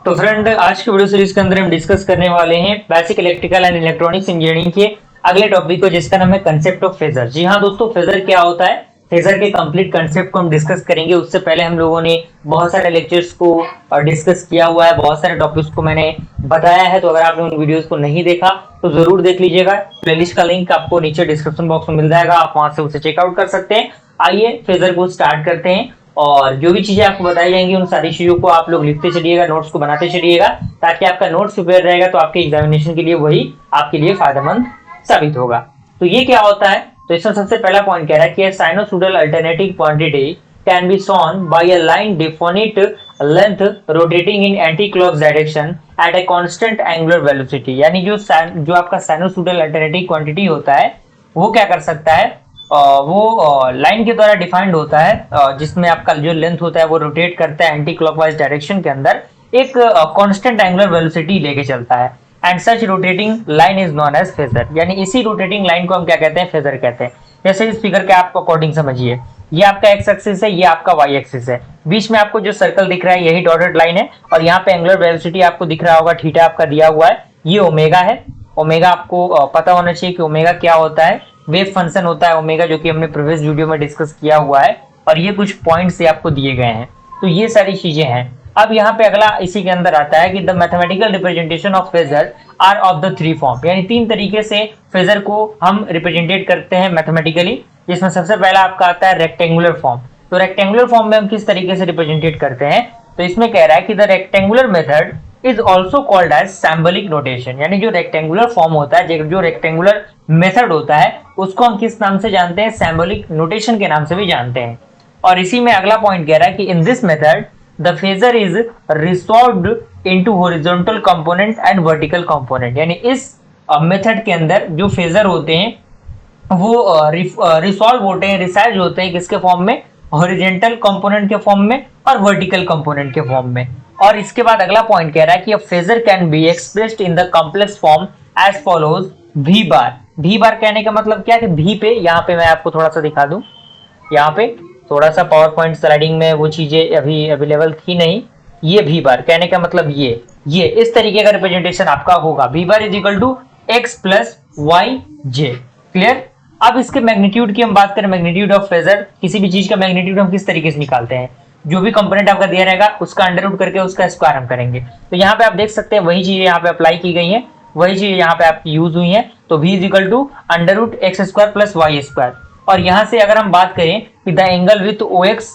तो फ्रेंड, आज के वीडियो सीरीज के अंदर हम डिस्कस करने वाले हैं basic electrical and electronics engineering के अगले टॉपिक को, जिसका नाम है कंसेप्ट ऑफ फेजर। जी हाँ दोस्तों, फेजर क्या होता है, फेजर के कंप्लीट कंसेप्ट को हम डिस्कस करेंगे। उससे पहले हम लोगों ने बहुत सारे लेक्चर्स को डिस्कस किया हुआ है, बहुत सारे टॉपिक्स को मैंने बताया है। तो अगर आपने उन वीडियोस को नहीं देखा तो जरूर देख लीजिएगा। प्लेलिस्ट का लिंक आपको नीचे डिस्क्रिप्शन बॉक्स में मिल जाएगा, आप वहां से उसे चेकआउट कर सकते हैं। आइए फेजर को स्टार्ट करते हैं, और जो भी चीजें आपको बताई जाएंगी उन सारी चीजों को आप लोग लिखते चलिएगा, नोट्स को बनाते चलिएगा, ताकि आपका नोट्स प्रिपेयर रहेगा तो आपके एग्जामिनेशन के लिए वही आपके लिए फायदेमंद साबित होगा। तो ये क्या होता है, तो इसमें सबसे पहला पॉइंट कह रहा है कि sinusoidal alternating quantity can be shown by a line definite length rotating in anti clock direction at a constant angular velocity. यानी जो आपका साइनोसॉइडल अल्टरनेटिंग क्वांटिटी होता है वो क्या कर सकता है, वो लाइन के द्वारा डिफाइंड होता है, जिसमें आपका जो लेंथ होता है वो रोटेट करता है एंटी क्लॉकवाइज डायरेक्शन के अंदर एक कांस्टेंट एंगुलर वेलोसिटी लेके चलता है। And such rotating line is known as phasor. यानी इसी रोटेटिंग लाइन को हम क्या कहते हैं, फेजर कहते हैं। जैसे इस फिगर के आप अकॉर्डिंग समझिए, ये आपका एक्स एक्सिस है, ये आपका वाई एक्सिस है, बीच में आपको जो सर्कल दिख रहा है यही डॉटेड लाइन है, और यहाँ पे एंगुलर वेलोसिटी आपको दिख रहा होगा, थीटा आपका दिया हुआ है, ये ओमेगा है। ओमेगा आपको पता होना चाहिए कि ओमेगा क्या होता है, वेव फंक्शन होता है ओमेगा, जो कि हमने प्रीवियस वीडियो में डिस्कस किया हुआ है, और ये कुछ पॉइंट्स से आपको दिए गए हैं। तो ये सारी चीजें हैं। अब यहाँ पे अगला इसी के अंदर आता है कि the mathematical representation of phasor are of the three form. यानी तीन तरीके से फेजर को हम रिप्रेजेंटेट करते हैं मैथमेटिकली, जिसमें सबसे पहला आपका आता है रेक्टेंगुलर फॉर्म। तो रेक्टेंगुलर फॉर्म में हम किस तरीके से रिप्रेजेंटेट करते हैं, तो इसमें कह रहा है कि the rectangular method is also called as symbolic notation. यानी जो रेक्टेंगुलर फॉर्म होता है, जो रेक्टेंगुलर मेथड होता है, उसको हम किस नाम से जानते हैं, सिंबॉलिक नोटेशन के नाम से भी जानते हैं। और इसी में अगला पॉइंट कह रहा है कि in this method the phasor is resolved into horizontal component and vertical component. यानी इस मेथड के अंदर जो फेजर होते हैं वो रिसॉल्व होते हैं, रिसाइज होते हैं किसके फॉर्म में, हॉरिजॉन्टल कंपोनेंट के फॉर्म में और वर्टिकल कंपोनेंट के फॉर्म में। और इसके बाद अगला पॉइंट कह रहा है कि a phasor can be expressed in the complex form as follows V bar. V bar कहने का मतलब क्या है, वी पे यहाँ पे मैं आपको थोड़ा सा दिखा दूं, यहाँ पे थोड़ा सा पावर पॉइंट स्लाइडिंग में वो चीजें अभी अवेलेबल थी नहीं। ये वी बार कहने का मतलब ये इस तरीके का रिप्रेजेंटेशन आपका होगा, V bar is equal to X plus Y J. Clear. अब इसके मैग्नीट्यूड की हम बात करें, मैग्नीट्यूड ऑफ फेजर, किसी भी चीज का मैग्नीट्यूड हम किस तरीके से निकालते हैं, जो भी कंपोनेंट आपका दिया रहेगा उसका अंडर रूट करके उसका स्क्वायर हम करेंगे। तो यहाँ पे आप देख सकते हैं वही चीजें यहाँ पे अप्लाई की गई हैं, वही चीजें यहाँ पे आपकी यूज हुई हैं। तो v is equal to under root X square plus Y square. और यहाँ से अगर हम बात करें कि the angle with O X,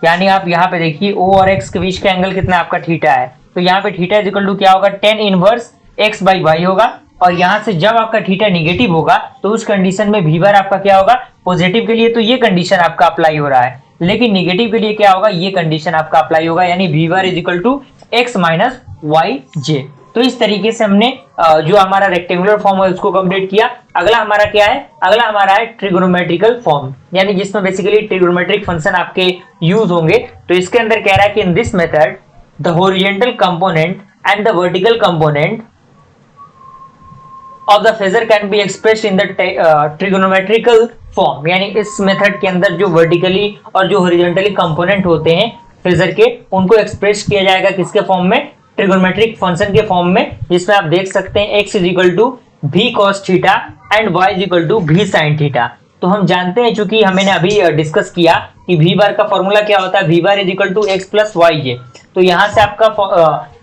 यानी आप यहाँ पे देखिए o और x के बीच का एंगल कितना आपका थीटा है, तो यहाँ पे थीटा इज इक्वल टू क्या होगा, tan inverse x by Y होगा। और यहाँ से जब आपका थीटा निगेटिव होगा तो उस कंडीशन में v बार आपका क्या होगा, पॉजिटिव के लिए तो ये कंडीशन आपका अप्लाई हो रहा है, लेकिन निगेटिव के लिए क्या होगा, ये कंडीशन आपका अप्लाई होगा। यानी v bar is equal to X minus Y J. तो इस तरीके से हमने जो हमारा रेक्टेंगुलर फॉर्म है उसको कंप्लीट किया। अगला हमारा क्या है, अगला हमारा है ट्रिगोनोमेट्रिकल फॉर्म, यानी जिसमें बेसिकली ट्रिगोनोमेट्रिक फंक्शन आपके यूज होंगे। तो इसके अंदर कह रहा है कि in this method the horizontal component and the vertical component of the phasor can be expressed in the trigonometrical form. यानी इस मेथड के अंदर जो वर्टिकली और जो हॉरिजॉन्टली कंपोनेंट होते हैं फेजर के, उनको एक्सप्रेस किया जाएगा किसके फॉर्म में, ट्रिगोनोमेट्रिक फंक्शन के फॉर्म में, जिसमें आप देख सकते हैं x is equal to V cos theta and y is equal to V sine theta. तो हम जानते हैं, चूंकि हमने अभी डिस्कस किया कि v बार का फॉर्मूला क्या होता है, v bar is equal to X plus Y J. तो यहाँ से आपका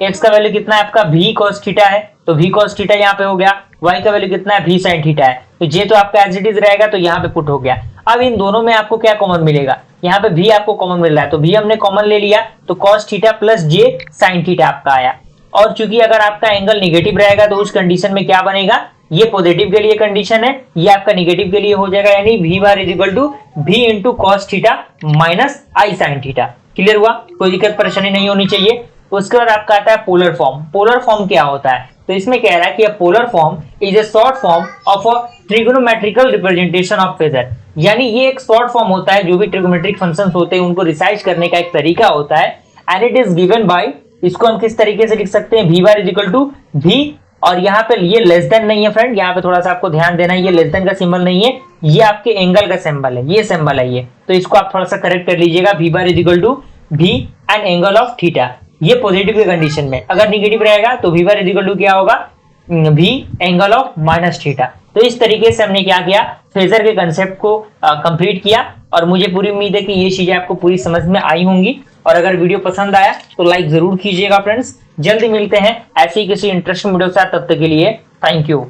x का वैल्यू कितना है, आपका भी कॉस थीटा है, तो भी कॉस थीटा यहाँ पे हो गया, y का वैल्यू कितना है, भी साइन थीटा है, तो जे तो आपका एज इट इज रहेगा, तो यहाँ पे पुट हो गया। अब इन दोनों में आपको क्या कॉमन मिलेगा, यहाँ पे भी आपको कॉमन मिल रहा है, तो भी हमने कॉमन ले लिया, तो कॉस थीटा प्लस जे साइन थीटा आपका आया। और चूंकि अगर आपका एंगल निगेटिव रहेगा तो उस कंडीशन में क्या बनेगा, ये पॉजिटिव के लिए कंडीशन है, ये आपका निगेटिव के लिए हो जाएगा, यानी v bar is equal to V into cos theta minus I sine theta. Clear हुआ, कोई दिक्कत परेशानी नहीं होनी चाहिए। उसके बाद आपका आता है पोलर फॉर्म। पोलर फॉर्म क्या होता है, तो इसमें कह रहा है कि a polar form is a short form of a trigonometrical representation of phasor. यानी ये एक शॉर्ट फॉर्म होता है, जो भी ट्रिगोनोमेट्रिक फंक्शंस होते हैं उनको रिसाइज करने का एक तरीका होता है, and it is given by, इसको हम किस तरीके से लिख सकते हैं, v bar is equal to v, और यहाँ पे ये लेस देन नहीं है फ्रेंड, यहाँ पे थोड़ा सा आपको ध्यान देना है, ये लेस देन का सिंबल नहीं है, ये आपके एंगल का सिंबल है, ये सिंबल है ये, तो इसको आप थोड़ा सा करेक्ट कर लीजिएगा। v bar is equal to v and angle of theta. ये पॉजिटिव के कंडीशन में। अगर निगेटिव रहेगा तो v बार इक्वल टू क्या होगा, v angle of minus theta. तो इस तरीके से हमने क्या किया, फेजर के कंसेप्ट को कंप्लीट किया, और मुझे पूरी उम्मीद है कि ये चीजें आपको पूरी समझ में आई होंगी। और अगर वीडियो पसंद आया तो लाइक जरूर कीजिएगा फ्रेंड्स। जल्दी मिलते हैं ऐसे ही किसी इंटरेस्टिंग वीडियो के साथ, तब तक के लिए थैंक यू।